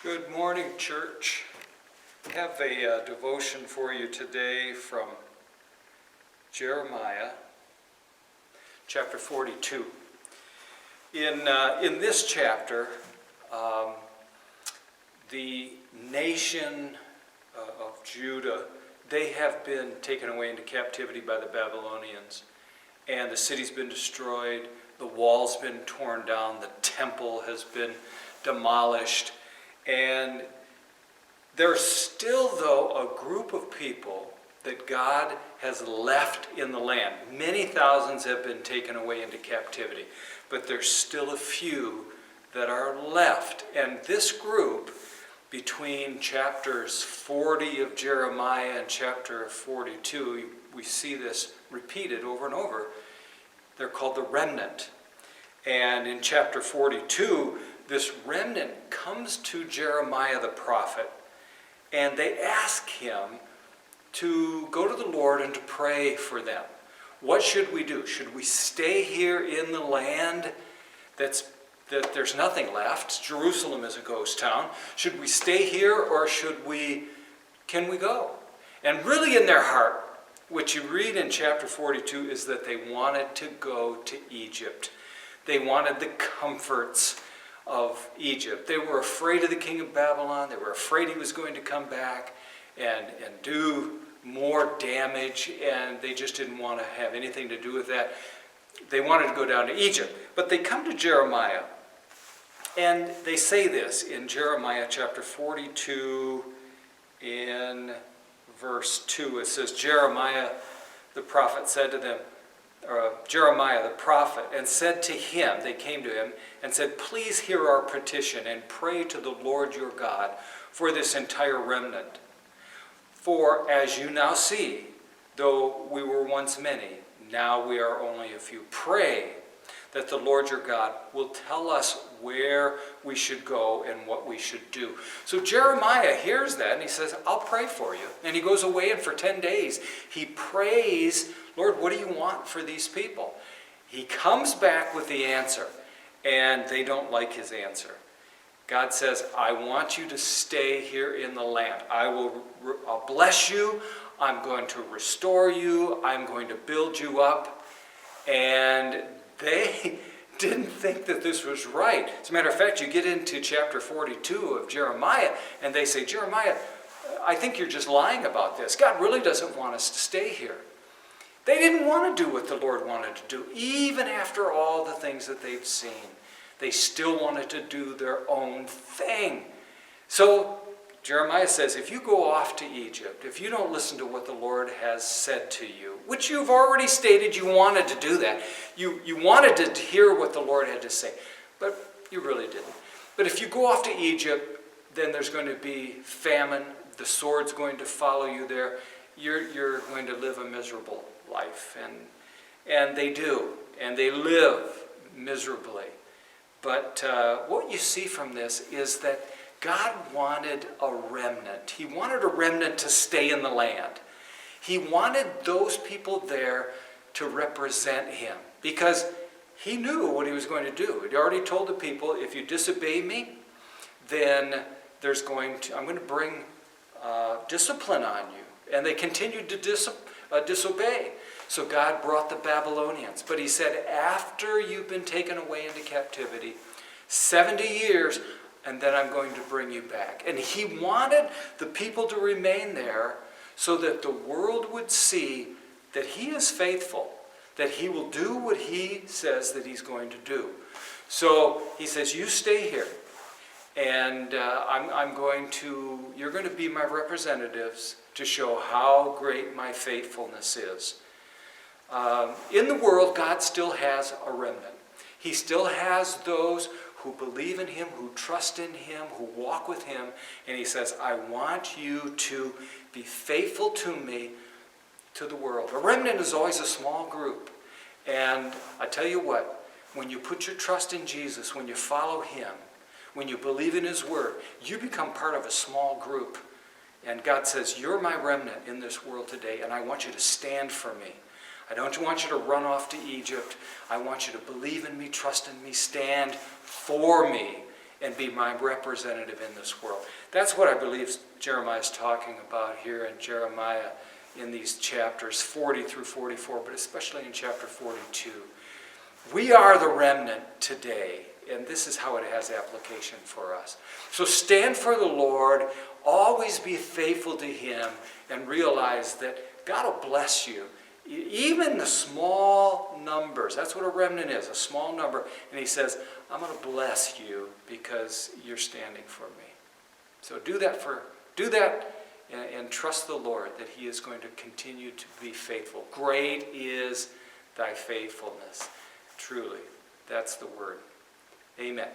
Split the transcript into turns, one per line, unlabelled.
Good morning, church. I have a devotion for you today from Jeremiah, chapter 42. In this chapter, the nation of Judah, they have been taken away into captivity by the Babylonians, and the city's been destroyed, the wall's been torn down, the temple has been demolished, and there's still, though, a group of people that God has left in the land. Many thousands have been taken away into captivity, but there's still a few that are left. And this group, between chapters 40 of Jeremiah and chapter 42, we see this repeated over and over. They're called the remnant. And in chapter 42, this remnant comes to Jeremiah the prophet, and they ask him to go to the Lord and to pray for them. What should we do? Should we stay here in the land that there's nothing left? Jerusalem is a ghost town. Should we stay here, or can we go? And really in their heart, what you read in chapter 42 is that they wanted to go to Egypt. They wanted the comforts of Egypt. They were afraid of the king of Babylon. They were afraid he was going to come back and do more damage, and they just didn't want to have anything to do with that. They wanted to go down to Egypt. But they come to Jeremiah, and they say this in Jeremiah chapter 42 in verse 2. It says, Jeremiah the prophet said to them, Jeremiah the prophet, and said to him, they came to him and said, please hear our petition and pray to the Lord your God for this entire remnant. For as you now see, though we were once many, now we are only a few. Pray that the Lord your God will tell us where we should go and what we should do. So Jeremiah hears that and he says, I'll pray for you. And he goes away, and for 10 days he prays, Lord, what do you want for these people? He comes back with the answer, and they don't like his answer. God says, I want you to stay here in the land. I'll bless you. I'm going to restore you. I'm going to build you up. And they didn't think that this was right. As a matter of fact, you get into chapter 42 of Jeremiah, and they say, Jeremiah, I think you're just lying about this. God really doesn't want us to stay here. They didn't want to do what the Lord wanted to do. Even after all the things that they've seen, they still wanted to do their own thing. So Jeremiah says, if you go off to Egypt, if you don't listen to what the Lord has said to you, which you've already stated you wanted to do that, you wanted to hear what the Lord had to say, but you really didn't. But if you go off to Egypt, then there's going to be famine, the sword's going to follow you there, you're going to live a miserable life. And they do, and they live miserably. But what you see from this is that God wanted a remnant. He wanted a remnant to stay in the land. He wanted those people there to represent him, because he knew what he was going to do. He already told the people, if you disobey me, then I'm going to bring discipline on you. And they continued to disobey. So God brought the Babylonians. But he said, after you've been taken away into captivity, 70 years, and then I'm going to bring you back. And he wanted the people to remain there so that the world would see that he is faithful, that he will do what he says that he's going to do. So he says, you stay here, and you're going to be my representatives to show how great my faithfulness is. In the world, God still has a remnant. He still has those who believe in him, who trust in him, who walk with him. And he says, I want you to be faithful to me, to the world. A remnant is always a small group. And I tell you what, when you put your trust in Jesus, when you follow him, when you believe in his word, you become part of a small group. And God says, you're my remnant in this world today, and I want you to stand for me. I don't want you to run off to Egypt. I want you to believe in me, trust in me, stand for me, and be my representative in this world. That's what I believe Jeremiah is talking about here in Jeremiah in these chapters 40 through 44, but especially in chapter 42. We are the remnant today, and this is how it has application for us. So stand for the Lord, always be faithful to Him, and realize that God will bless you. Even the small numbers, that's what a remnant is, a small number. And He says, I'm going to bless you because you're standing for me. So do that and trust the Lord that He is going to continue to be faithful. Great is thy faithfulness. Truly, that's the word. Amen.